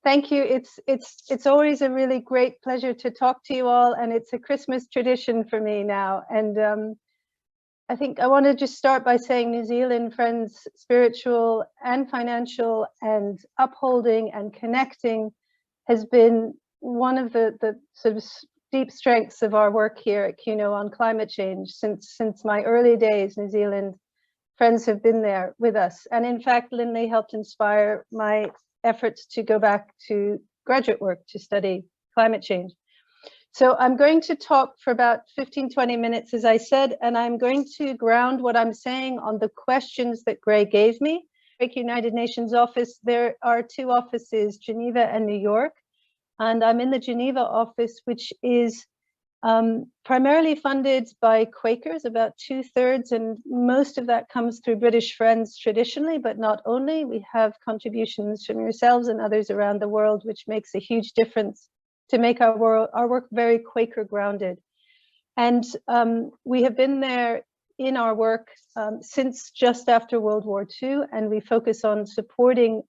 Thank you. It's always a really great pleasure to talk to you all, and it's a Christmas tradition for me now. And I think I want to just start by saying New Zealand Friends' spiritual and financial and upholding and connecting has been one of the sort of deep strengths of our work here at QUNO on climate change. Since my early days, New Zealand Friends have been there with us. And in fact, Lindsey helped inspire my efforts to go back to graduate work to study climate change. So I'm going to talk for about 15-20 minutes, as I said, and I'm going to ground what I'm saying on the questions that Gray gave me. Quaker United Nations office, there are two offices, Geneva and New York, and I'm in the Geneva office, which is primarily funded by Quakers, about 2/3, and most of that comes through British Friends traditionally, but not only. We have contributions from yourselves and others around the world, which makes a huge difference to make our work very Quaker grounded. And we have been there in our work since just after World War II, and we focus on supporting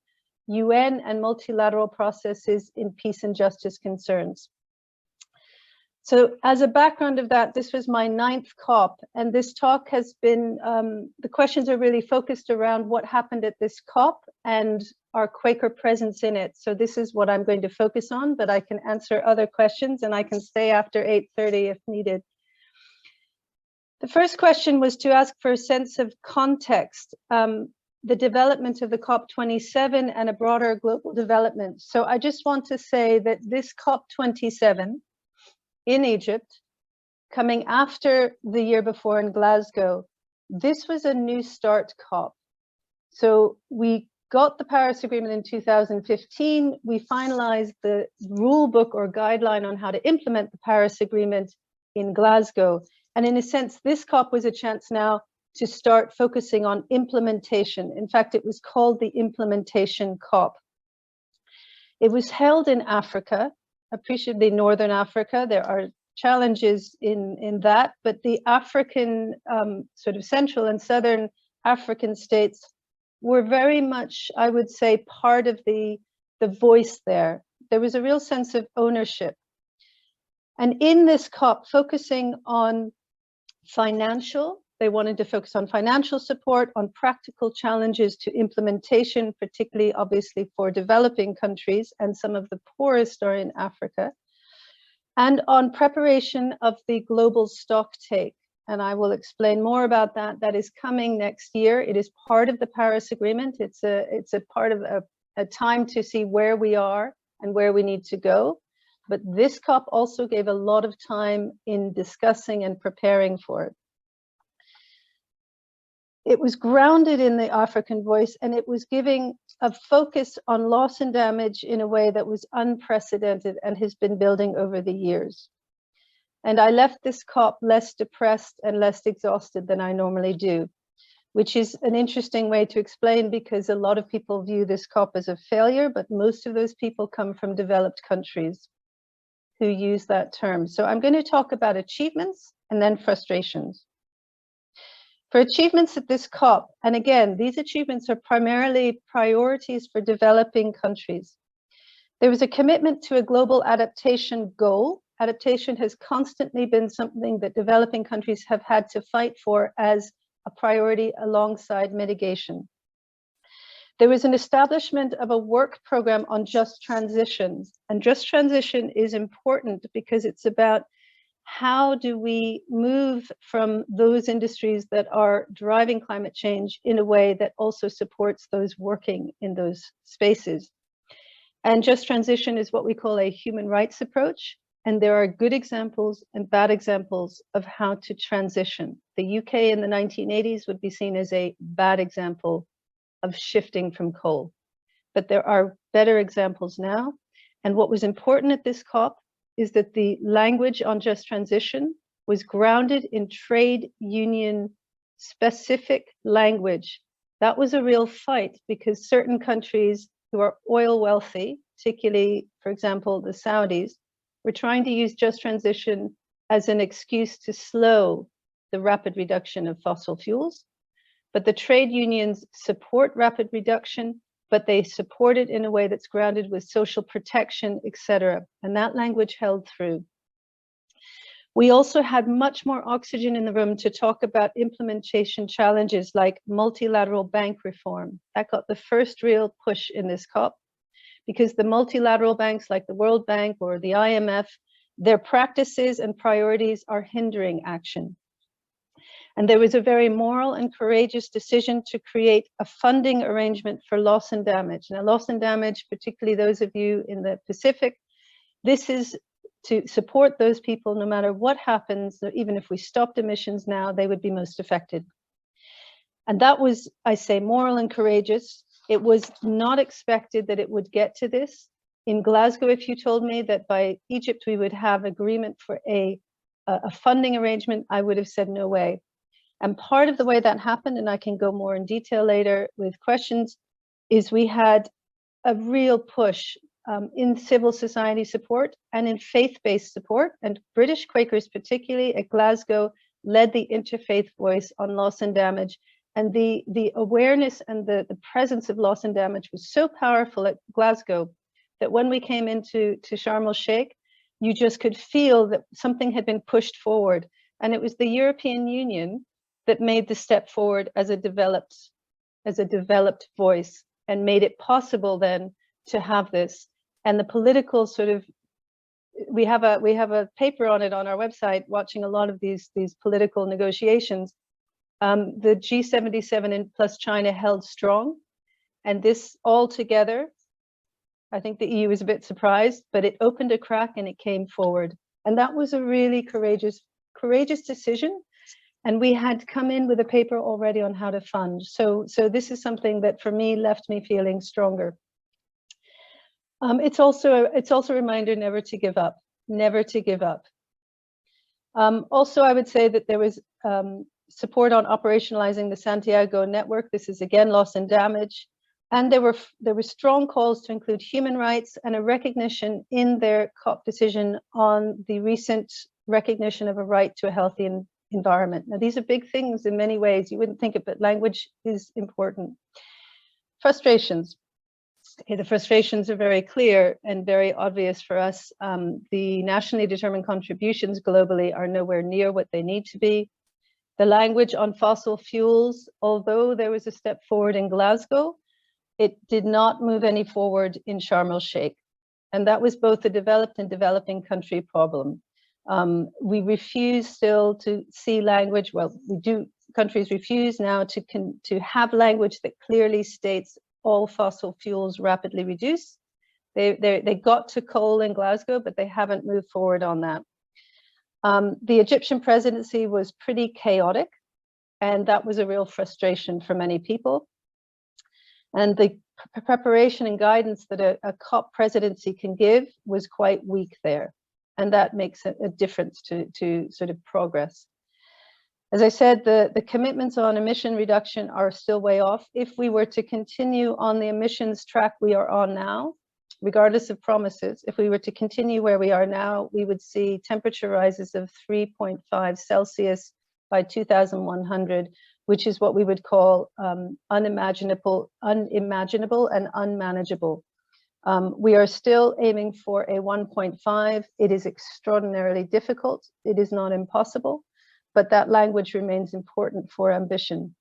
UN and multilateral processes in peace and justice concerns. So as a background of that, this was my 9th COP, and this talk has been, the questions are really focused around what happened at this COP and our Quaker presence in it. So this is what I'm going to focus on, but I can answer other questions and I can stay after 8:30 if needed. The first question was to ask for a sense of context, the development of the COP27 and a broader global development. So I just want to say that this COP27 in Egypt, coming after the year before in Glasgow, this was a new start COP. So we got the Paris Agreement in 2015. We finalized the rule book or guideline on how to implement the Paris Agreement in Glasgow. And in a sense, this COP was a chance now to start focusing on implementation. In fact, it was called the Implementation COP. It was held in Africa, appreciably Northern Africa. There are challenges in that, but the African, sort of Central and Southern African states were very much, I would say, part of the voice there. There was a real sense of ownership. And in this COP, focusing on financial, they wanted to focus on financial support, on practical challenges to implementation, particularly obviously for developing countries, and some of the poorest are in Africa, and on preparation of the global stocktake. And I will explain more about that. That is coming next year. It is part of the Paris Agreement. It's a part of a time to see where we are and where we need to go. But this COP also gave a lot of time in discussing and preparing for it. It was grounded in the African voice, and it was giving a focus on loss and damage in a way that was unprecedented and has been building over the years. And I left this COP less depressed and less exhausted than I normally do, which is an interesting way to explain, because a lot of people view this COP as a failure, but most of those people come from developed countries who use that term. So I'm going to talk about achievements and then frustrations. For achievements at this COP, and again, these achievements are primarily priorities for developing countries. There was a commitment to a global adaptation goal. Adaptation has constantly been something that developing countries have had to fight for as a priority alongside mitigation. There was an establishment of a work program on just transition, and just transition is important because it's about how do we move from those industries that are driving climate change in a way that also supports those working in those spaces. And just transition is what we call a human rights approach. And there are good examples and bad examples of how to transition. The UK in the 1980s would be seen as a bad example of shifting from coal. But there are better examples now. And what was important at this COP is that the language on just transition was grounded in trade union specific language. That was a real fight because certain countries who are oil wealthy, particularly, for example, the Saudis, were trying to use just transition as an excuse to slow the rapid reduction of fossil fuels. But the trade unions support rapid reduction, but they support it in a way that's grounded with social protection, etc. And that language held through. We also had much more oxygen in the room to talk about implementation challenges like multilateral bank reform. That got the first real push in this COP, because the multilateral banks like the World Bank or the IMF, their practices and priorities are hindering action. And there was a very moral and courageous decision to create a funding arrangement for loss and damage. Now, loss and damage, particularly those of you in the Pacific, this is to support those people no matter what happens. Even if we stopped emissions now, they would be most affected. And that was, I say, moral and courageous. It was not expected that it would get to this. In Glasgow, if you told me that by Egypt we would have agreement for a funding arrangement, I would have said no way. And part of the way that happened, and I can go more in detail later with questions, is we had a real push in civil society support and in faith-based support. And British Quakers, particularly at Glasgow, led the interfaith voice on loss and damage. And the awareness and the presence of loss and damage was so powerful at Glasgow that when we came into Sharm el-Sheikh, you just could feel that something had been pushed forward. And it was the European Union that made the step forward as a developed voice and made it possible then to have this. And the political sort of, we have a paper on it on our website, watching a lot of these political negotiations. The G77 and plus China held strong, and this all together, I think the EU was a bit surprised, but it opened a crack and it came forward. And that was a really courageous decision. And we had come in with a paper already on how to fund. So this is something that for me left me feeling stronger. It's also a reminder never to give up, never to give up. Also, I would say that there was support on operationalizing the Santiago network. This is again loss and damage. And there were strong calls to include human rights and a recognition in their COP decision on the recent recognition of a right to a healthy environment. Now, these are big things in many ways. You wouldn't think it, but language is important. Frustrations. Okay, the frustrations are very clear and very obvious for us. The nationally determined contributions globally are nowhere near what they need to be. The language on fossil fuels, although there was a step forward in Glasgow, it did not move any forward in Sharm el-Sheikh. And that was both a developed and developing country problem. We refuse still to see language, well, countries refuse now to have language that clearly states all fossil fuels rapidly reduce. They got to coal in Glasgow, but they haven't moved forward on that. The Egyptian presidency was pretty chaotic, and that was a real frustration for many people. And the preparation and guidance that a COP presidency can give was quite weak there. And that makes a difference to sort of progress. As I said, the commitments on emission reduction are still way off. If we were to continue on the emissions track we are on now, regardless of promises, if we were to continue where we are now, we would see temperature rises of 3.5 Celsius by 2100, which is what we would call unimaginable and unmanageable. We are still aiming for a 1.5. It is extraordinarily difficult. It is not impossible, but that language remains important for ambition.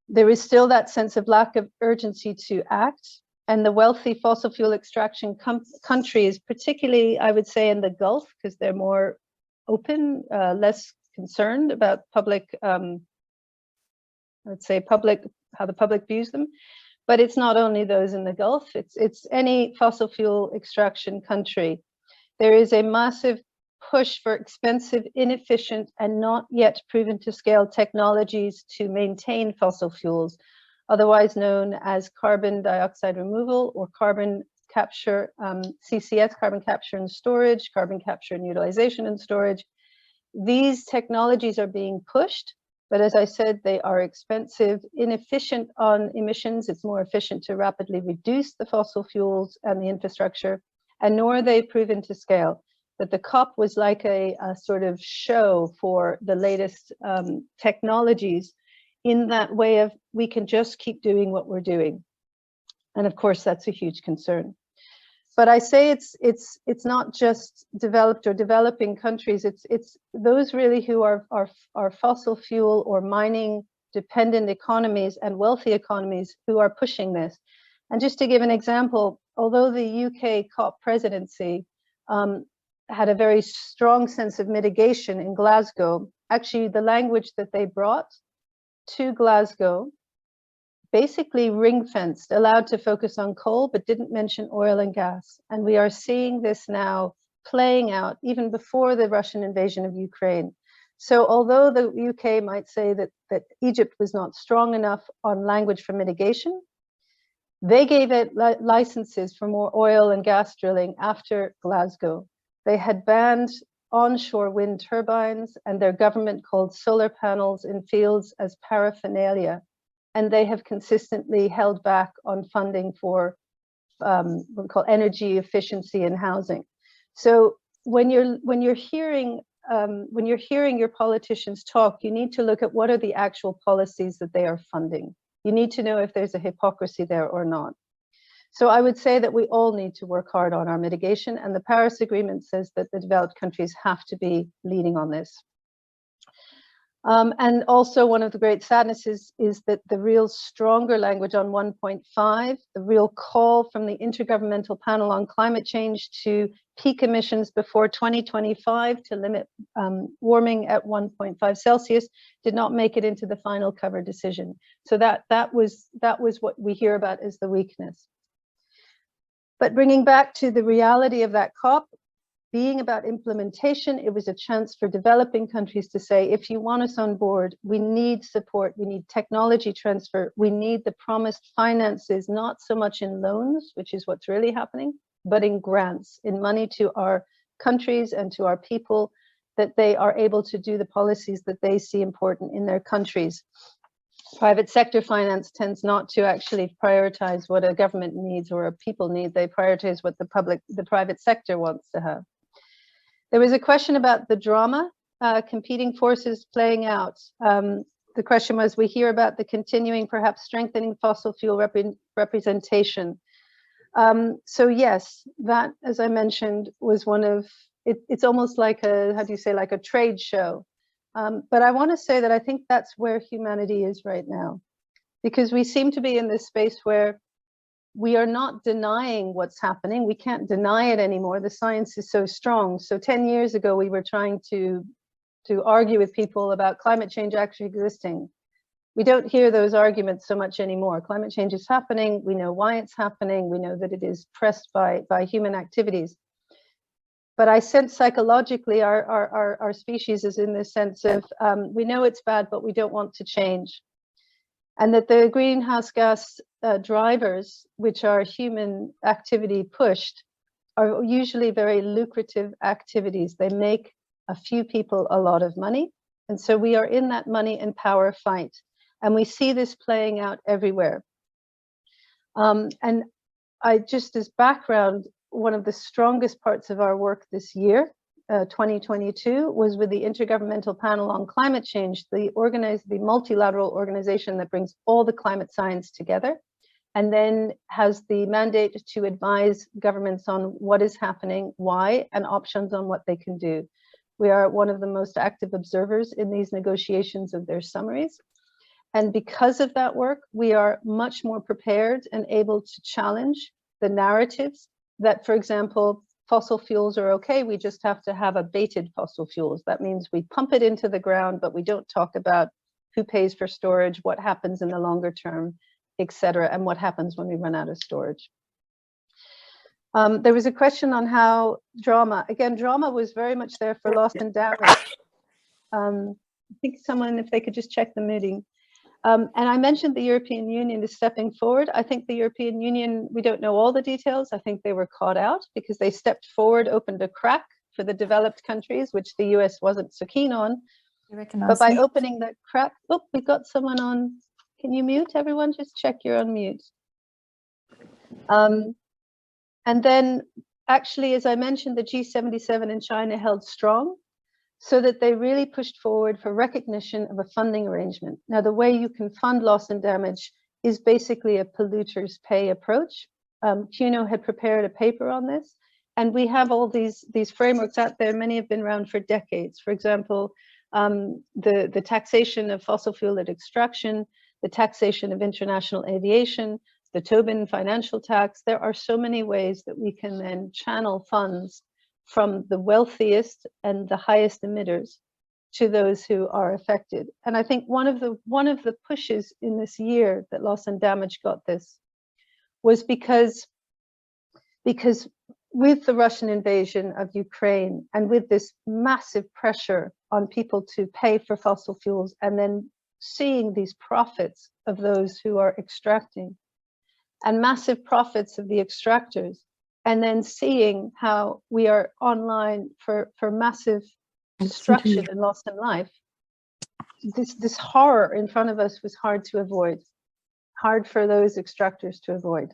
There is still that sense of lack of urgency to act, and the wealthy fossil fuel extraction countries, particularly, I would say, in the Gulf, because they're more open, less concerned about public, let's say how the public views them. But it's not only those in the Gulf, it's any fossil fuel extraction country. There is a massive push for expensive, inefficient, and not yet proven to scale technologies to maintain fossil fuels, otherwise known as carbon dioxide removal or carbon capture, CCS, carbon capture and storage, carbon capture and utilization and storage. These technologies are being pushed, but as I said, they are expensive, inefficient on emissions. It's more efficient to rapidly reduce the fossil fuels and the infrastructure, and nor are they proven to scale. But the COP was like a sort of show for the latest technologies in that way of, we can just keep doing what we're doing. And of course, that's a huge concern. But I say it's not just developed or developing countries. It's those really who are fossil fuel or mining dependent economies and wealthy economies who are pushing this. And just to give an example, although the UK COP presidency had a very strong sense of mitigation in Glasgow, actually the language that they brought to Glasgow basically ring-fenced, allowed to focus on coal, but didn't mention oil and gas. And we are seeing this now playing out even before the Russian invasion of Ukraine. So although the UK might say that Egypt was not strong enough on language for mitigation, they gave it licenses for more oil and gas drilling after Glasgow. They had banned onshore wind turbines, and their government called solar panels in fields as paraphernalia. And they have consistently held back on funding for what we call energy efficiency in housing. So when you're hearing your politicians talk, you need to look at what are the actual policies that they are funding. You need to know if there's a hypocrisy there or not. So I would say that we all need to work hard on our mitigation, and the Paris Agreement says that the developed countries have to be leading on this. And also one of the great sadnesses is that the real stronger language on 1.5, the real call from the Intergovernmental Panel on Climate Change to peak emissions before 2025 to limit warming at 1.5 Celsius did not make it into the final cover decision. So that was what we hear about as the weakness. But bringing back to the reality of that COP, being about implementation, it was a chance for developing countries to say, if you want us on board, we need support, we need technology transfer, we need the promised finances, not so much in loans, which is what's really happening, but in grants, in money to our countries and to our people, that they are able to do the policies that they see important in their countries. Private sector finance tends not to actually prioritize what a government needs or a people need. They prioritize what the private sector wants to have. There was a question about the drama, competing forces playing out. The question was, we hear about the continuing, perhaps strengthening fossil fuel representation. So yes, that, as I mentioned, was one of, it's almost like a, how do you say, like a trade show. But I want to say that I think that's where humanity is right now, because we seem to be in this space where we are not denying what's happening. We can't deny it anymore. The science is so strong. So 10 years ago, we were trying to argue with people about climate change actually existing. We don't hear those arguments so much anymore. Climate change is happening. We know why it's happening. We know that it is pressed by human activities. But I sense psychologically our species is in this sense of we know it's bad, but we don't want to change. And that the greenhouse gas drivers, which are human activity pushed, are usually very lucrative activities. They make a few people a lot of money. And so we are in that money and power fight. And we see this playing out everywhere. And I just as background, one of the strongest parts of our work this year, 2022, was with the Intergovernmental Panel on Climate Change, the multilateral organization that brings all the climate science together, and then has the mandate to advise governments on what is happening, why, and options on what they can do. We are one of the most active observers in these negotiations of their summaries. And because of that work, we are much more prepared and able to challenge the narratives that, for example, fossil fuels are okay, we just have to have abated fossil fuels. That means we pump it into the ground, but we don't talk about who pays for storage, what happens in the longer term, etc., and what happens when we run out of storage. There was a question on how drama, again, drama was very much there for loss and damage. I think someone, if they could just check the meeting. And I mentioned the European Union is stepping forward. I think the European Union, we don't know all the details. I think they were caught out because they stepped forward, opened a crack for the developed countries, which the US wasn't so keen on. But by opening that crack, oh, we've got someone on. Can you mute everyone? Just check you're on mute. And then actually, as I mentioned, the G77 in China held strong, so that they really pushed forward for recognition of a funding arrangement. Now, the way you can fund loss and damage is basically a polluter's pay approach. QUNO had prepared a paper on this, and we have all these frameworks out there. Many have been around for decades. For example, the taxation of fossil fuel at extraction, the taxation of international aviation, the Tobin financial tax. There are so many ways that we can then channel funds from the wealthiest and the highest emitters to those who are affected. And I think one of the pushes in this year that Loss and Damage got this was because with the Russian invasion of Ukraine and with this massive pressure on people to pay for fossil fuels, and then seeing these profits of those who are extracting and massive profits of the extractors, and then seeing how we are online for massive destruction and loss in life, this horror in front of us was hard to avoid, hard for those extractors to avoid.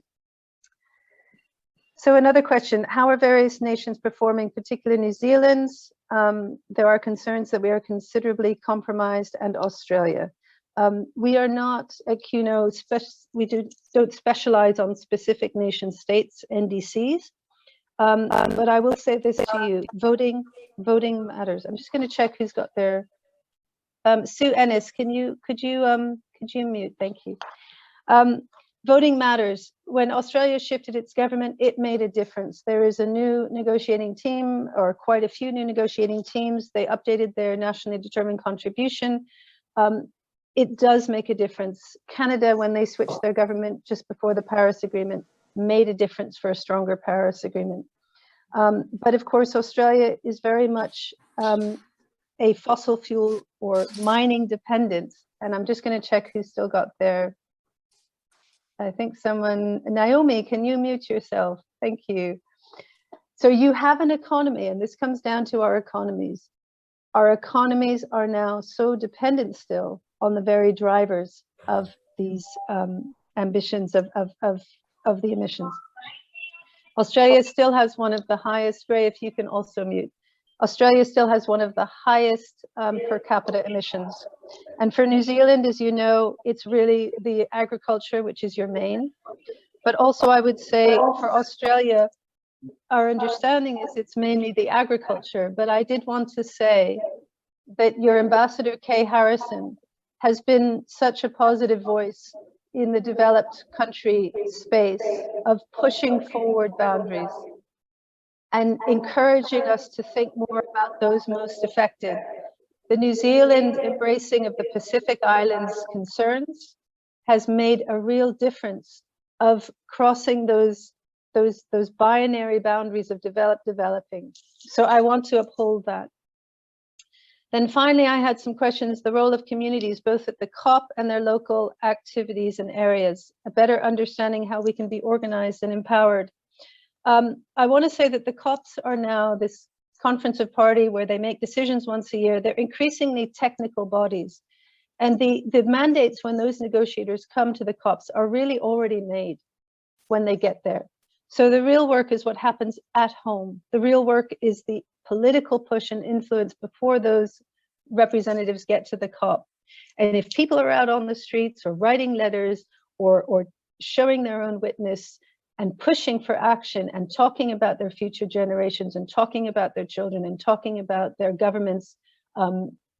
So another question, how are various nations performing, particularly New Zealand? There are concerns that we are considerably compromised, and Australia. We are not at QUNO, we don't specialize on specific nation states, NDCs, but I will say this to you, voting matters. I'm just going to check who's got their, Sue Ennis, could you mute, thank you. Voting matters. When Australia shifted its government, it made a difference. There is a new negotiating team, or quite a few new negotiating teams. They updated their nationally determined contribution. It does make a difference. Canada, when they switched their government just before the Paris Agreement, made a difference for a stronger Paris Agreement. But of course, Australia is very much a fossil fuel or mining dependent. And I'm just going to check who's still got their, I think someone, Naomi, can you mute yourself? Thank you. So you have an economy, and this comes down to our economies. Our economies are now so dependent still on the very drivers of these ambitions of the emissions. Australia still has one of the highest, Ray, if you can also mute. Australia still has one of the highest per capita emissions. And for New Zealand, as you know, it's really the agriculture, which is your main. But also I would say for Australia, our understanding is it's mainly the agriculture. But I did want to say that your ambassador, Kay Harrison, has been such a positive voice in the developed country space of pushing forward boundaries and encouraging us to think more about those most affected. The New Zealand embracing of the Pacific Islands concerns has made a real difference of crossing those binary boundaries of developed, developing. So I want to uphold that. Then finally, I had some questions, the role of communities, both at the COP and their local activities and areas, a better understanding how we can be organized and empowered. I want to say that the COPs are now this conference of party where they make decisions once a year. They're increasingly technical bodies. And the mandates when those negotiators come to the COPs are really already made when they get there. So the real work is what happens at home. The real work is the political push and influence before those representatives get to the COP. And if people are out on the streets or writing letters or showing their own witness and pushing for action and talking about their future generations and talking about their children and talking about their government's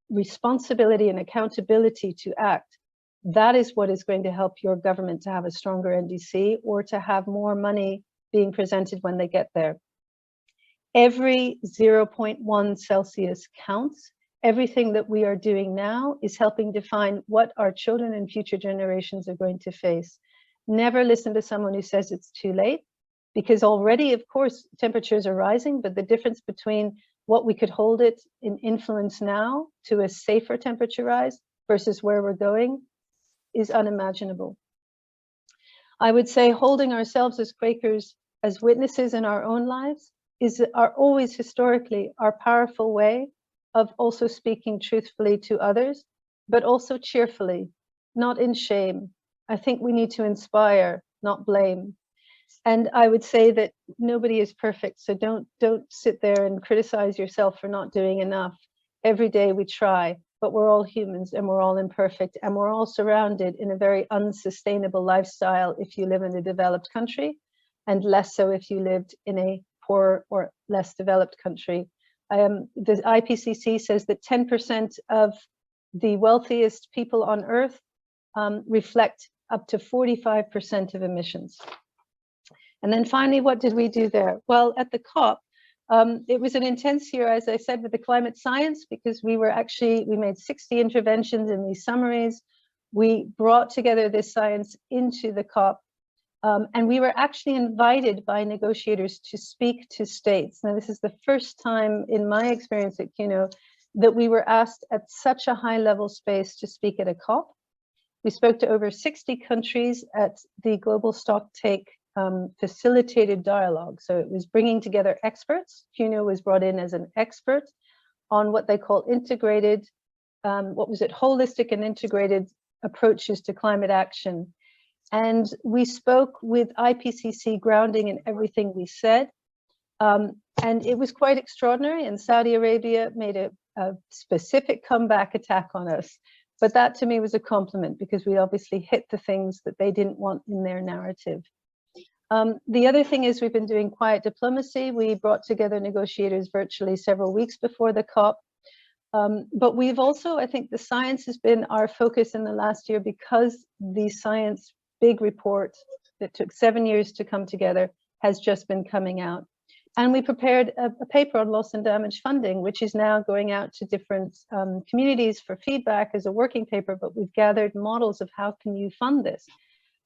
responsibility and accountability to act, that is what is going to help your government to have a stronger NDC or to have more money being presented when they get there. Every 0.1 Celsius counts. Everything that we are doing now is helping define what our children and future generations are going to face. Never listen to someone who says it's too late, because already, of course, temperatures are rising, but the difference between what we could hold it in influence now to a safer temperature rise versus where we're going is unimaginable. I would say holding ourselves as Quakers as witnesses in our own lives are always historically our powerful way of also speaking truthfully to others, but also cheerfully, not in shame. I think we need to inspire, not blame. And I would say that nobody is perfect, so don't sit there and criticize yourself for not doing enough. Every day we try, but we're all humans and we're all imperfect, and we're all surrounded in a very unsustainable lifestyle if you live in a developed country, and less so if you lived in a poorer or less developed country. The IPCC says that 10% of the wealthiest people on Earth reflect up to 45% of emissions. And then finally, what did we do there? Well, at the COP, it was an intense year, as I said, with the climate science, because we made 60 interventions in these summaries. We brought together this science into the COP, and we were actually invited by negotiators to speak to states. Now, this is the first time in my experience at QUNO that we were asked at such a high level space to speak at a COP. We spoke to over 60 countries at the Global Stocktake facilitated dialogue. So it was bringing together experts. QUNO was brought in as an expert on what they call integrated, holistic and integrated approaches to climate action. And we spoke with IPCC grounding in everything we said. And it was quite extraordinary. And Saudi Arabia made a specific comeback attack on us. But that to me was a compliment, because we obviously hit the things that they didn't want in their narrative. The other thing is we've been doing quiet diplomacy. We brought together negotiators virtually several weeks before the COP. But we've also, I think the science has been our focus in the last year, because the science big report that took 7 years to come together has just been coming out. And we prepared a paper on loss and damage funding, which is now going out to different communities for feedback as a working paper, but we've gathered models of how can you fund this.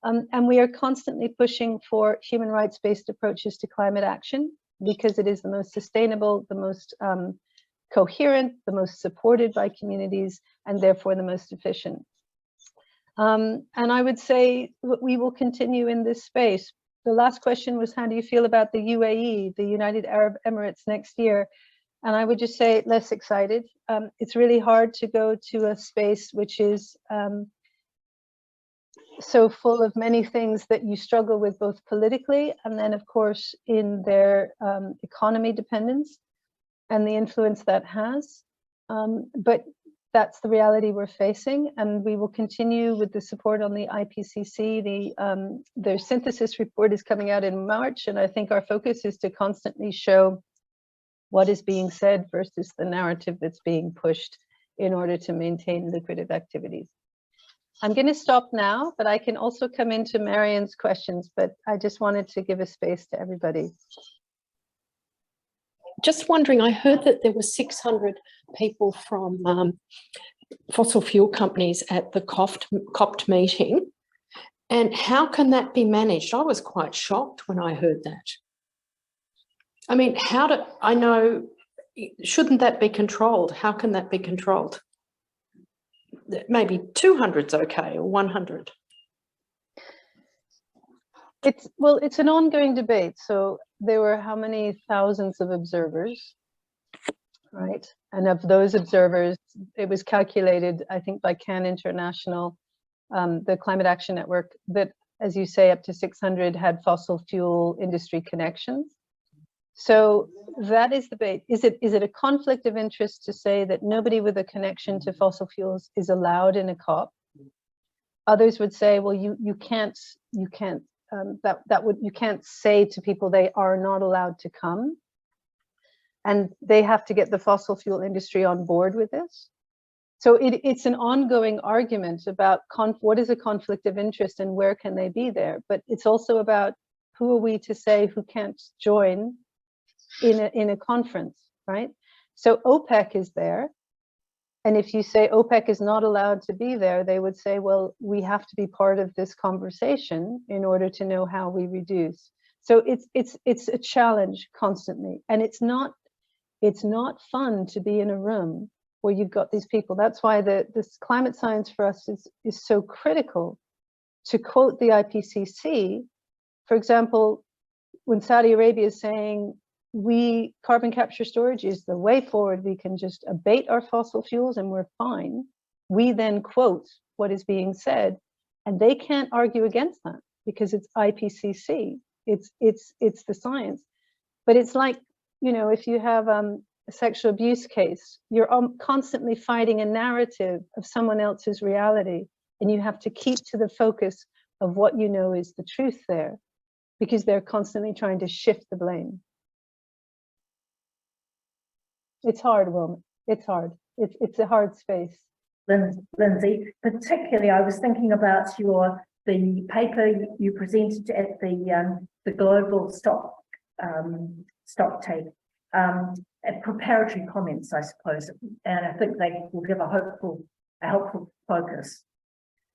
And we are constantly pushing for human rights-based approaches to climate action, because it is the most sustainable, the most coherent, the most supported by communities, and therefore the most efficient. And I would say we will continue in this space. The last question was, how do you feel about the UAE, the United Arab Emirates, next year? And I would just say less excited. It's really hard to go to a space which is so full of many things that you struggle with, both politically and then, of course, in their economy dependence and the influence that has. But that's the reality we're facing, and we will continue with the support on the IPCC. Their synthesis report is coming out in March, and I think our focus is to constantly show what is being said versus the narrative that's being pushed in order to maintain lucrative activities. I'm going to stop now, but I can also come into Marion's questions, but I just wanted to give a space to everybody. Just wondering, I heard that there were 600 people from fossil fuel companies at the COP meeting. And how can that be managed? I was quite shocked when I heard that. I mean, shouldn't that be controlled? How can that be controlled? Maybe 200's okay, or 100. It's an ongoing debate. So there were how many thousands of observers, right? And of those observers, it was calculated, I think, by CAN International, the Climate Action Network, that, as you say, up to 600 had fossil fuel industry connections. So that is the debate. Is it a conflict of interest to say that nobody with a connection to fossil fuels is allowed in a COP? Others would say, well, you can't say to people they are not allowed to come, and they have to get the fossil fuel industry on board with this. So it's an ongoing argument about what is a conflict of interest and where can they be there. But it's also about who are we to say who can't join in a conference, right? So OPEC is there. And if you say OPEC is not allowed to be there, they would say, well, we have to be part of this conversation in order to know how we reduce. So it's a challenge constantly. And it's not fun to be in a room where you've got these people. That's why this climate science for us is so critical. To quote the IPCC, for example, when Saudi Arabia is saying, carbon capture storage is the way forward, we can just abate our fossil fuels and we're fine. We then quote what is being said, and they can't argue against that because it's IPCC, it's the science. But it's like, you know, if you have a sexual abuse case, you're constantly fighting a narrative of someone else's reality, and you have to keep to the focus of what you know is the truth there, because they're constantly trying to shift the blame. It's hard, Wilma. It's hard. It's a hard space. Lindsey, particularly, I was thinking about the paper you presented at the global stock take, preparatory comments, I suppose, and I think they will give a helpful focus.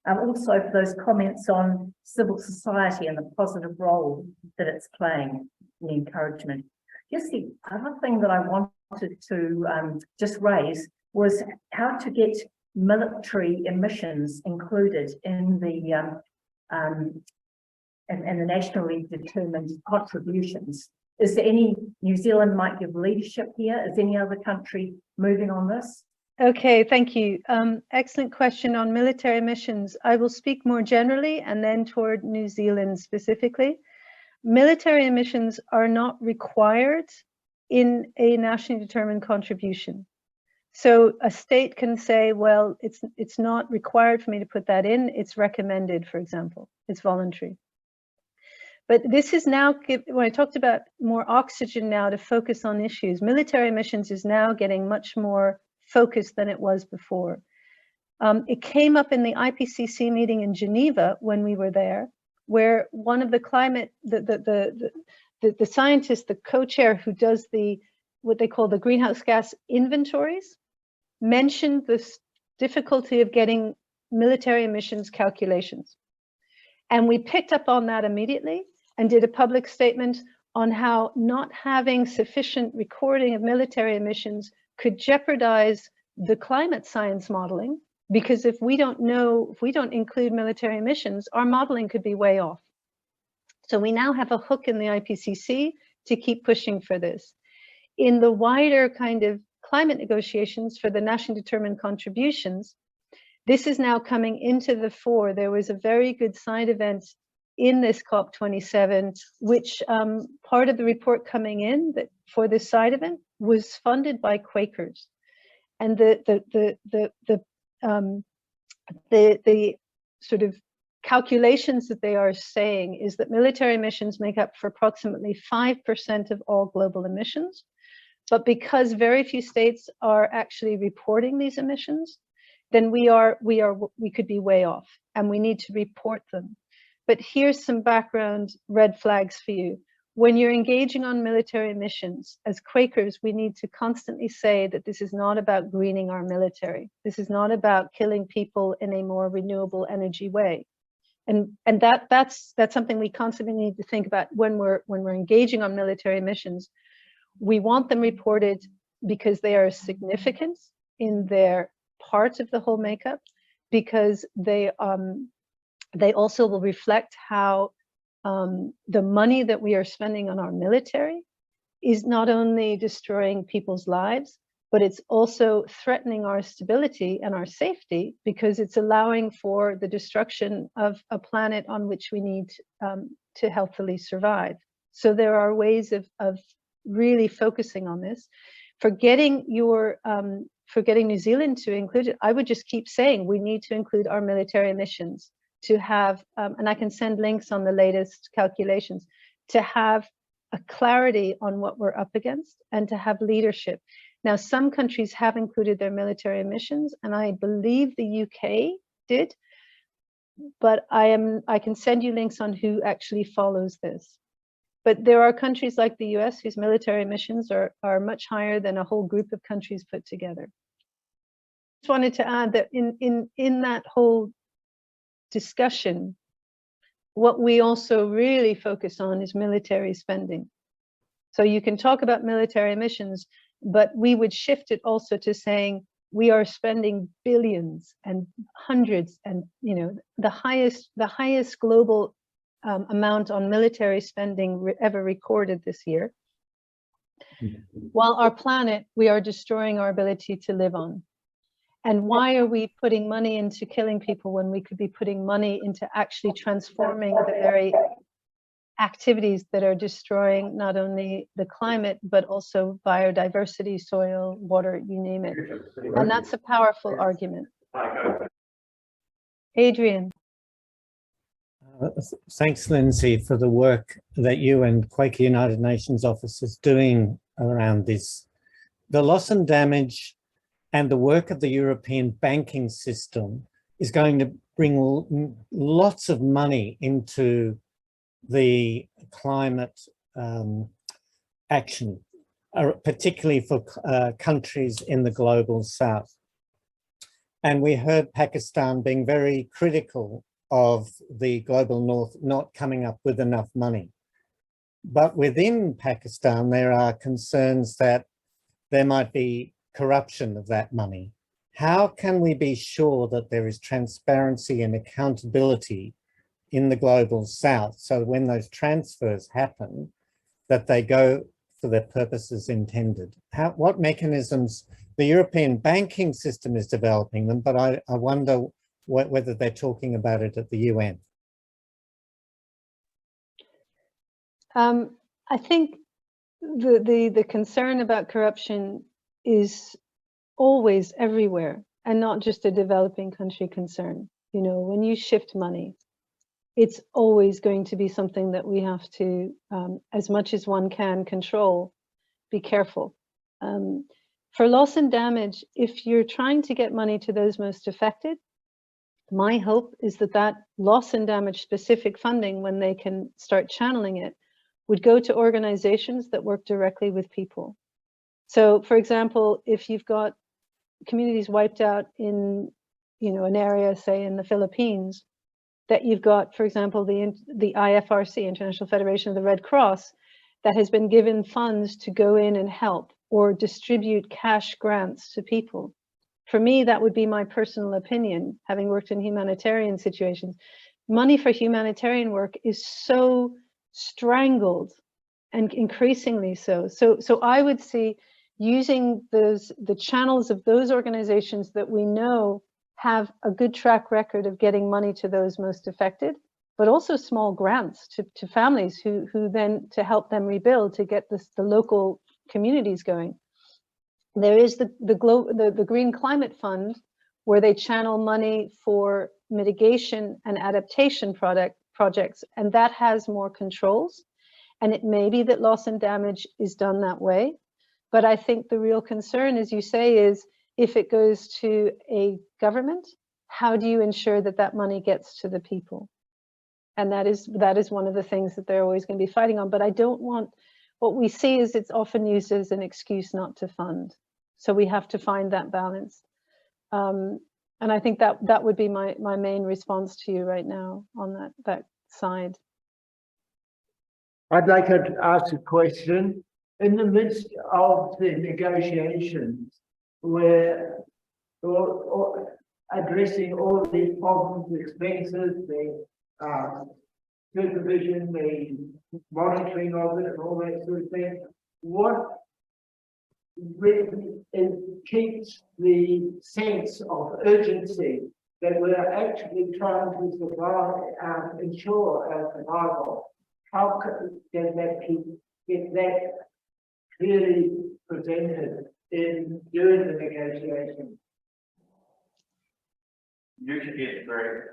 Also, for those comments on civil society and the positive role that it's playing in the encouragement. Just the other thing that I wanted to just raise was how to get military emissions included in the nationally determined contributions. Is there any, New Zealand might give leadership here? Is any other country moving on this? Okay, thank you. Excellent question on military missions. I will speak more generally and then toward New Zealand specifically. Military emissions are not required in a nationally determined contribution. So a state can say, well, it's not required for me to put that in, it's recommended, for example, it's voluntary. But this is now, when I talked about more oxygen now to focus on issues, military missions is now getting much more focused than it was before. It came up in the IPCC meeting in Geneva when we were there, where one of the climate, the scientist, the co-chair who does what they call the greenhouse gas inventories, mentioned this difficulty of getting military emissions calculations. And we picked up on that immediately and did a public statement on how not having sufficient recording of military emissions could jeopardize the climate science modeling, because if we don't include military emissions, our modeling could be way off. So we now have a hook in the IPCC to keep pushing for this. In the wider kind of climate negotiations for the nationally determined contributions, this is now coming into the fore. There was a very good side event in this COP27, which part of the report coming in that for this side event was funded by Quakers. And the sort of calculations that they are saying is that military emissions make up for approximately 5% of all global emissions. But because very few states are actually reporting these emissions, then we could be way off, and we need to report them. But here's some background red flags for you. When you're engaging on military missions, as Quakers, we need to constantly say that this is not about greening our military. This is not about killing people in a more renewable energy way. And that's something we constantly need to think about when we're engaging on military missions. We want them reported because they are significant in their part of the whole makeup, because they also will reflect how the money that we are spending on our military is not only destroying people's lives, but it's also threatening our stability and our safety, because it's allowing for the destruction of a planet on which we need to healthily survive. So there are ways of really focusing on this. For getting New Zealand to include it, I would just keep saying we need to include our military missions to have, and I can send links on the latest calculations, to have a clarity on what we're up against and to have leadership. Now, some countries have included their military emissions, and I believe the UK did, but I can send you links on who actually follows this. But there are countries like the US whose military emissions are much higher than a whole group of countries put together. Just wanted to add that in that whole discussion, what we also really focus on is military spending. So you can talk about military emissions, but we would shift it also to saying we are spending billions and hundreds, and the highest global amount on military spending ever recorded this year. While our planet, we are destroying our ability to live on. And why are we putting money into killing people when we could be putting money into actually transforming the very activities that are destroying not only the climate, but also biodiversity, soil, water, you name it. And that's a powerful argument. Adrian. Thanks, Lindsey, for the work that you and Quaker United Nations Office is doing around this. The loss and damage and the work of the European banking system is going to bring lots of money into the climate action, particularly for countries in the global south. And we heard Pakistan being very critical of the global north not coming up with enough money. But within Pakistan, there are concerns that there might be corruption of that money. How can we be sure that there is transparency and accountability in the global south, so when those transfers happen, that they go for the purposes intended? What mechanisms? The European banking system is developing them, but I wonder whether they're talking about it at the UN. I think the concern about corruption is always everywhere, and not just a developing country concern. You know, when you shift money, it's always going to be something that we have to, as much as one can control, be careful. For loss and damage, if you're trying to get money to those most affected, my hope is that that loss and damage specific funding, when they can start channeling it, would go to organizations that work directly with people. So, for example, if you've got communities wiped out in, you know, an area, say in the Philippines, that you've got, for example, the IFRC, International Federation of the Red Cross, that has been given funds to go in and help or distribute cash grants to people. For me, that would be my personal opinion, having worked in humanitarian situations. Money for humanitarian work is so strangled, and increasingly so. So I would see using the channels of those organizations that we know have a good track record of getting money to those most affected, but also small grants to families who then, to help them rebuild, to get the local communities going. There is the Green Climate Fund, where they channel money for mitigation and adaptation projects, and that has more controls. And it may be that loss and damage is done that way. But I think the real concern, as you say, is if it goes to a government, how do you ensure that that money gets to the people? And that is one of the things that they're always going to be fighting on. But I don't want, what we see is it's often used as an excuse not to fund. So we have to find that balance. And I think that would be my main response to you right now on that side. I'd like to ask a question. In the midst of the negotiations, where addressing all these problems, the expenses, the supervision, the monitoring of it, and all that sort of thing, what really keeps the sense of urgency that we're actually trying to survive, ensure a survival? How does that get that clearly presented during the negotiation? You should get very.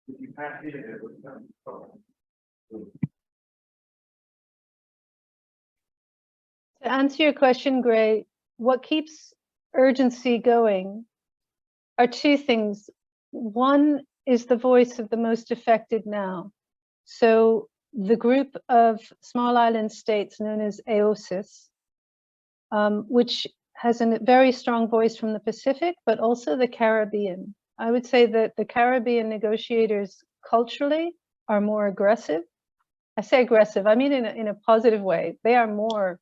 If you can't hear it, it would come. To answer your question, Gray, what keeps urgency going are two things. One is the voice of the most affected now. So the group of small island states known as AWPS, which has a very strong voice from the Pacific, but also the Caribbean. I would say that the Caribbean negotiators culturally are more aggressive. I say aggressive, I mean in a positive way. They are more,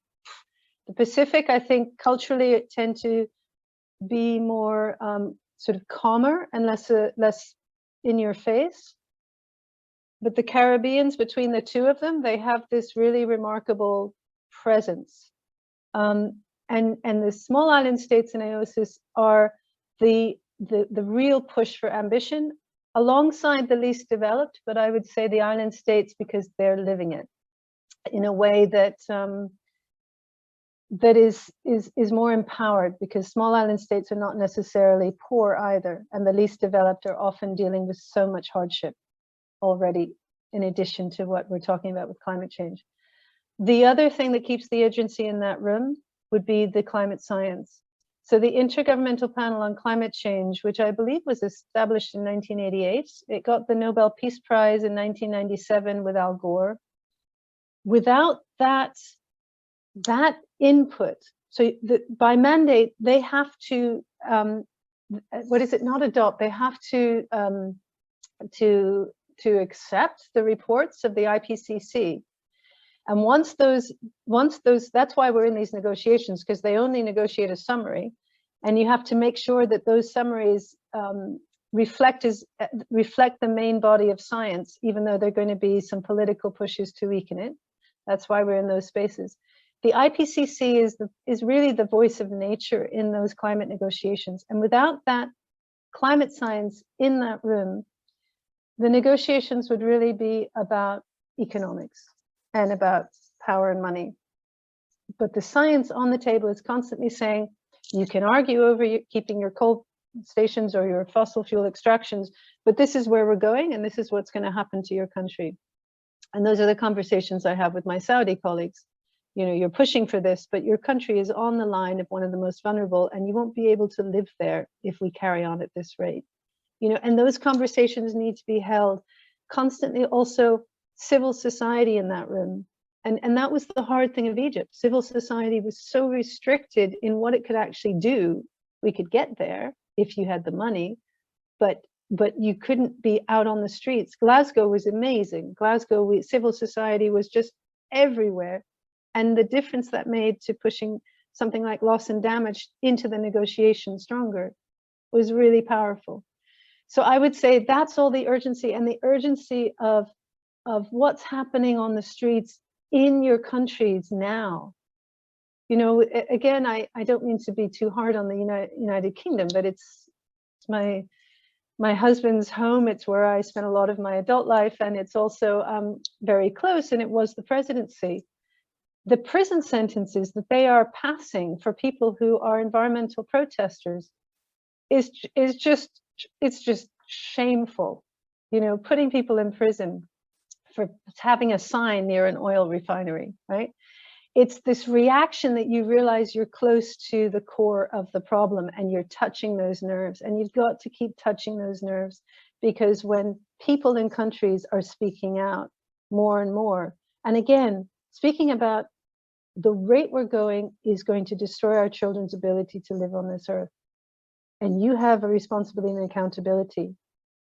the Pacific, I think culturally tend to be more sort of calmer and less in your face. But the Caribbeans, between the two of them, they have this really remarkable presence. And the small island states in AOSIS are the real push for ambition alongside the least developed, but I would say the island states because they're living it in a way that that is more empowered, because small island states are not necessarily poor either, and the least developed are often dealing with so much hardship already, in addition to what we're talking about with climate change. The other thing that keeps the urgency in that room would be the climate science. So the Intergovernmental Panel on Climate Change, which I believe was established in 1988, it got the Nobel Peace Prize in 1997 with Al Gore. Without that input, so by mandate, they have to, not adopt, they have to accept the reports of the IPCC. And once those, that's why we're in these negotiations, because they only negotiate a summary, and you have to make sure that those summaries reflect the main body of science, even though there are going to be some political pushes to weaken it. That's why we're in those spaces. The IPCC is really the voice of nature in those climate negotiations. And without that climate science in that room, the negotiations would really be about economics and about power and money. But the science on the table is constantly saying, you can argue over keeping your coal stations or your fossil fuel extractions, but this is where we're going and this is what's going to happen to your country. And those are the conversations I have with my Saudi colleagues. You know, you're pushing for this, but your country is on the line of one of the most vulnerable, and you won't be able to live there if we carry on at this rate. You know, and those conversations need to be held constantly. Also, civil society in that room. And that was the hard thing of Egypt. Civil society was so restricted in what it could actually do. We could get there if you had the money, but you couldn't be out on the streets. Glasgow was amazing. Glasgow, civil society was just everywhere. And the difference that made to pushing something like loss and damage into the negotiation stronger was really powerful. So I would say that's all the urgency, and the urgency of what's happening on the streets in your countries now. You know, again, I don't mean to be too hard on the United Kingdom, but it's my husband's home. It's where I spent a lot of my adult life, and it's also very close, and it was the presidency. The prison sentences that they are passing for people who are environmental protesters is just shameful. You know, putting people in prison for having a sign near an oil refinery, right? It's this reaction that you realize you're close to the core of the problem and you're touching those nerves, and you've got to keep touching those nerves, because when people in countries are speaking out more and more, and again, speaking about the rate we're going is going to destroy our children's ability to live on this earth. And you have a responsibility and accountability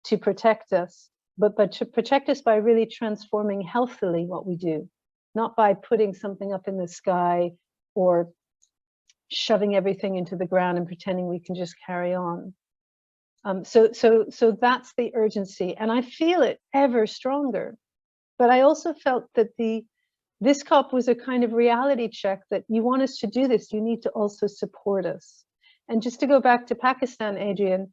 to protect us, but to protect us by really transforming healthily what we do, not by putting something up in the sky or shoving everything into the ground and pretending we can just carry on. So that's the urgency, and I feel it ever stronger. But I also felt that this COP was a kind of reality check that you want us to do this, you need to also support us. And just to go back to Pakistan, Adrian,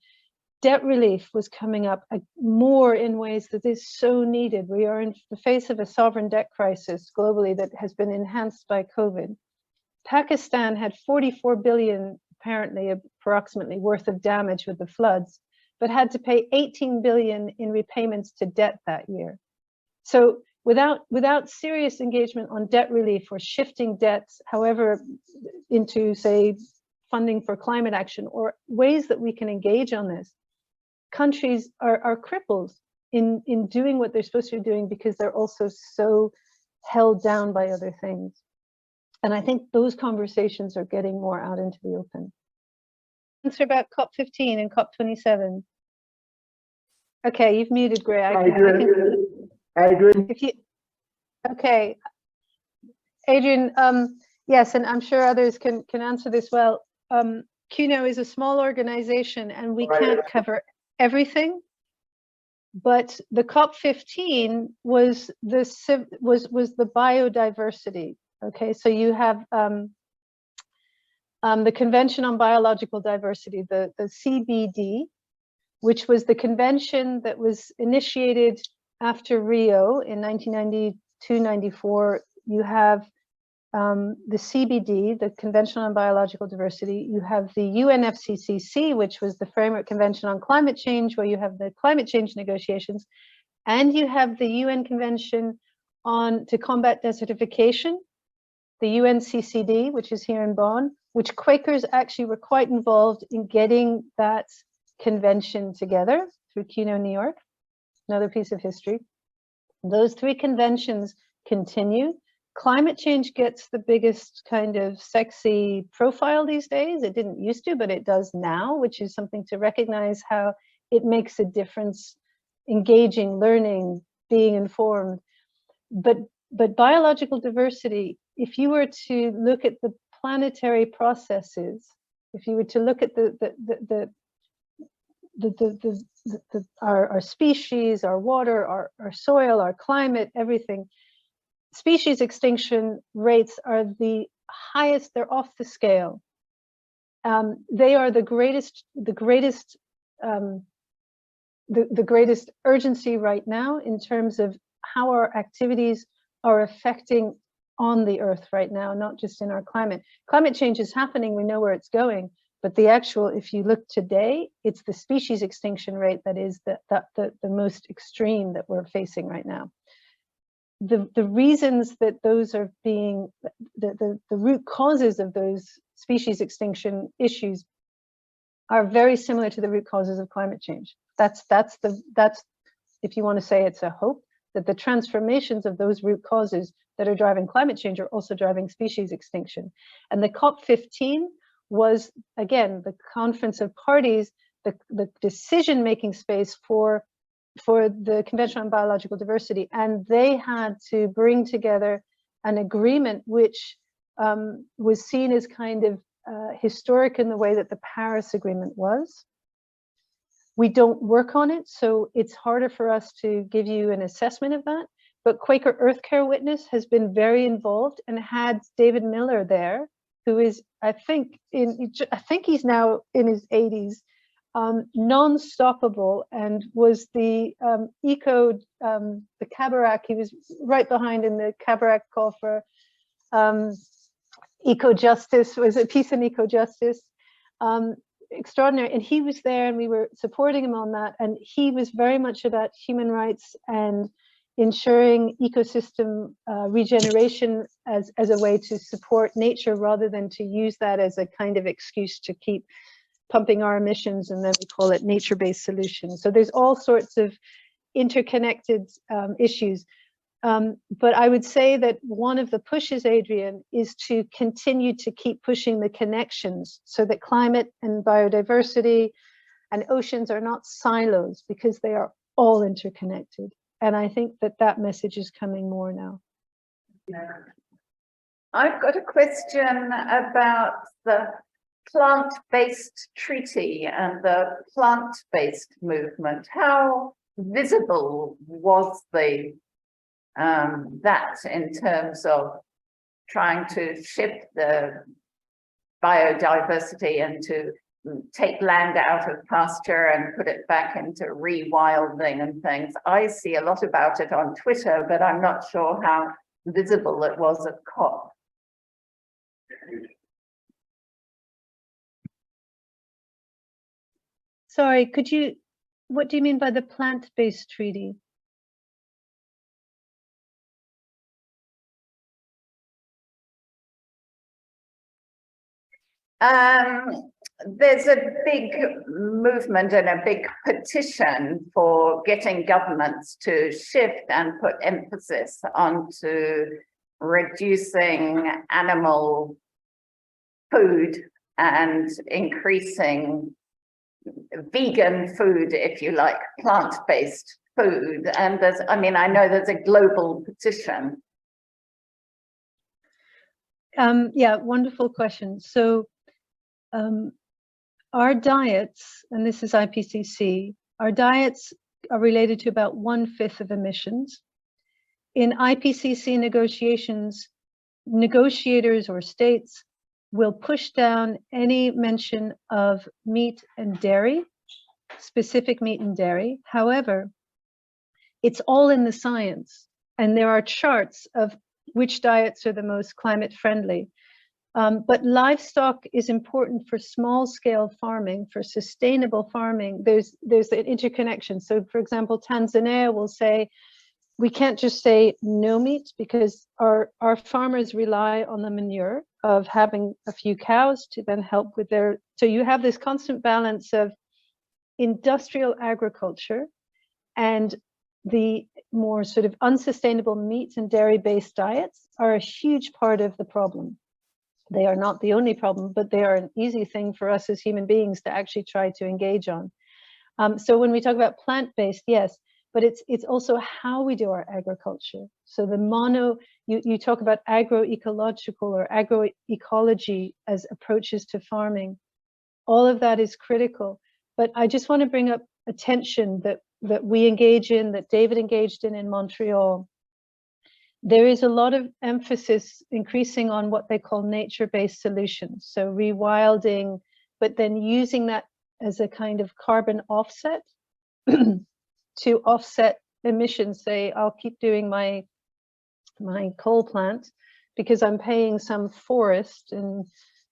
debt relief was coming up more in ways that is so needed. We are in the face of a sovereign debt crisis globally that has been enhanced by COVID. Pakistan had 44 billion, apparently, approximately, worth of damage with the floods, but had to pay 18 billion in repayments to debt that year. So without serious engagement on debt relief or shifting debts, however, into, say, funding for climate action or ways that we can engage on this, countries are crippled in doing what they're supposed to be doing because they're also so held down by other things. And I think those conversations are getting more out into the open. Answer about COP15 and COP27. Okay, you've muted, Gray. Adrian. Okay, Adrian, yes, and I'm sure others can answer this well. QUNO is a small organization and we can't cover everything, but the COP15 was the biodiversity. Okay, so you have the Convention on Biological Diversity, the CBD, which was the convention that was initiated after Rio in 1992-94. You have the CBD, the Convention on Biological Diversity. You have the UNFCCC, which was the Framework Convention on Climate Change, where you have the climate change negotiations, and you have the UN Convention to combat desertification, the UNCCD, which is here in Bonn, which Quakers actually were quite involved in getting that convention together through QUNO New York, another piece of history. Those three conventions continue. Climate change gets the biggest kind of sexy profile these days. It didn't used to, but it does now, which is something to recognize how it makes a difference, engaging, learning, being informed. But biological diversity, if you were to look at the planetary processes, if you were to look at our species, our water, our soil, our climate, everything, species extinction rates are the highest. They're off the scale. They are the greatest urgency right now in terms of how our activities are affecting on the earth right now, not just in our climate. Climate change is happening, we know where it's going, but the actual, if you look today, it's the species extinction rate that is the most extreme that we're facing right now. The reasons that those are being, the root causes of those species extinction issues are very similar to the root causes of climate change. That's if you want to say it's a hope, that the transformations of those root causes that are driving climate change are also driving species extinction. And the COP15 was, again, the conference of parties, the decision-making space for the Convention on Biological Diversity, and they had to bring together an agreement which was seen as kind of historic in the way that the Paris Agreement was. We don't work on it, so it's harder for us to give you an assessment of that. But Quaker Earth Care Witness has been very involved and had David Miller there, who is, I think he's now in his 80s, non-stoppable, and was the the Kabarak. He was right behind in the Kabarak call for eco-justice, was it peace and eco-justice? Extraordinary, and he was there and we were supporting him on that, and he was very much about human rights and ensuring ecosystem regeneration as a way to support nature rather than to use that as a kind of excuse to keep pumping our emissions, and then we call it nature-based solutions. So there's all sorts of interconnected issues. But I would say that one of the pushes, Adrian, is to continue to keep pushing the connections so that climate and biodiversity and oceans are not silos, because they are all interconnected. And I think that that message is coming more now. I've got a question about the plant-based treaty and the plant-based movement. How visible was that in terms of trying to shift the biodiversity and to take land out of pasture and put it back into rewilding and things? I see a lot about it on Twitter, but I'm not sure how visible it was at COP. Sorry, could you, what do you mean by the plant-based treaty? There's a big movement and a big petition for getting governments to shift and put emphasis onto reducing animal food and increasing vegan food, if you like, plant-based food. And there's, I mean, I know there's a global petition. Yeah, wonderful question. So our diets, and this is IPCC, our diets are related to about 1/5 of emissions. In IPCC negotiations, negotiators or states will push down any mention of meat and dairy specific meat and dairy. However, it's all in the science, and there are charts of which diets are the most climate friendly. But livestock is important for small scale farming, for sustainable farming. There's an interconnection. So for example, Tanzania will say, we can't just say no meat, because our farmers rely on the manure of having a few cows to then help with their, so you have this constant balance of industrial agriculture and the more sort of unsustainable meat and dairy based diets are a huge part of the problem. They are not the only problem, but they are an easy thing for us as human beings to actually try to engage on. So when we talk about plant-based, yes, but it's also how we do our agriculture. So the you talk about agroecological or agroecology as approaches to farming. All of that is critical. But I just want to bring up attention that we engage in, that David engaged in Montreal. There is a lot of emphasis increasing on what they call nature-based solutions. So rewilding, but then using that as a kind of carbon offset to offset emissions. Say, I'll keep doing my coal plant because I'm paying some forest in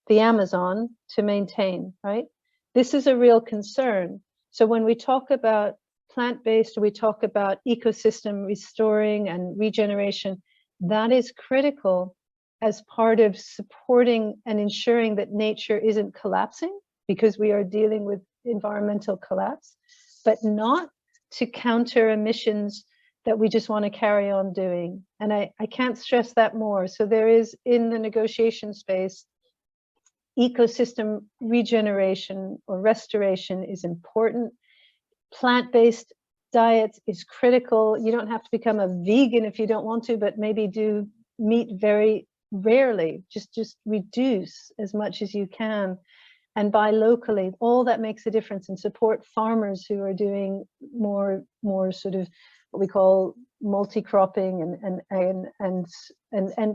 the Amazon to maintain, right? This is a real concern. So when we talk about plant-based, we talk about ecosystem restoring and regeneration, that is critical as part of supporting and ensuring that nature isn't collapsing, because we are dealing with environmental collapse, but not to counter emissions that we just want to carry on doing. And I can't stress that more. So there is, in the negotiation space, ecosystem regeneration or restoration is important. Plant-based diets is critical. You don't have to become a vegan if you don't want to, but maybe do meat very rarely. Just reduce as much as you can and buy locally. All that makes a difference, and support farmers who are doing more sort of what we call multi-cropping and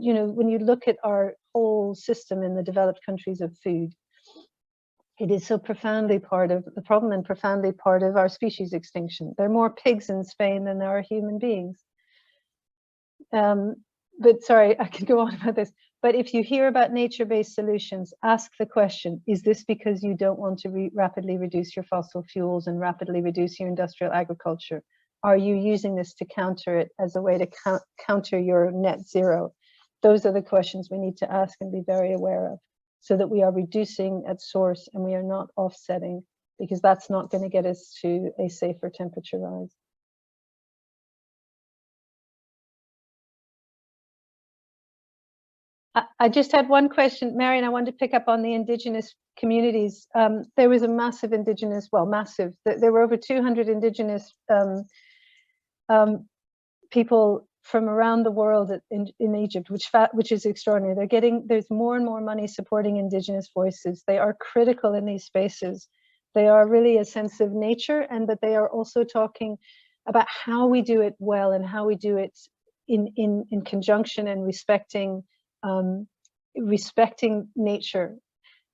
you know, when you look at our whole system in the developed countries of food, it is so profoundly part of the problem and profoundly part of our species extinction. There are more pigs in Spain than there are human beings. But sorry, I could go on about this. But if you hear about nature-based solutions, ask the question, is this because you don't want to rapidly reduce your fossil fuels and rapidly reduce your industrial agriculture? Are you using this to counter it as a way to counter your net zero? Those are the questions we need to ask and be very aware of, so that we are reducing at source and we are not offsetting, because that's not going to get us to a safer temperature rise. I just had one question, Marion. I wanted to pick up on the Indigenous communities. There was a massive Indigenous, well, massive. There were over 200 Indigenous people from around the world in Egypt, which is extraordinary. There's more and more money supporting Indigenous voices. They are critical in these spaces. They are really a sense of nature, and that they are also talking about how we do it well and how we do it in conjunction and respecting nature.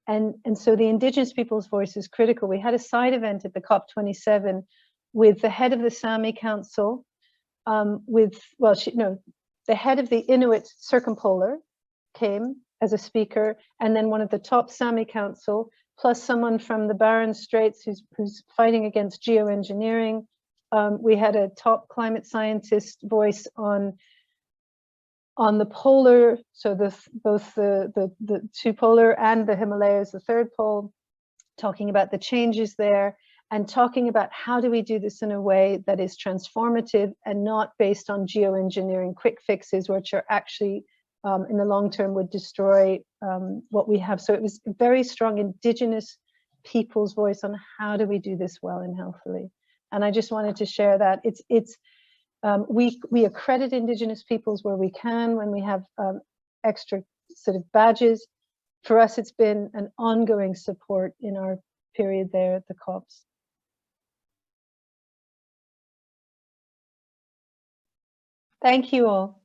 And so the Indigenous people's voice is critical. We had a side event at the COP27 with the head of the Sami Council, the head of the Inuit Circumpolar came as a speaker, and then one of the top Sami Council, plus someone from the Barren Straits who's fighting against geoengineering. We had a top climate scientist voice on the polar, so both the two polar and the Himalayas, the third pole, talking about the changes there and talking about how do we do this in a way that is transformative and not based on geoengineering quick fixes, which are actually in the long term would destroy what we have. So it was a very strong Indigenous people's voice on how do we do this well and healthily. And I just wanted to share that. We accredit Indigenous peoples where we can, when we have extra sort of badges. For us, it's been an ongoing support in our period there at the COPs. Thank you all.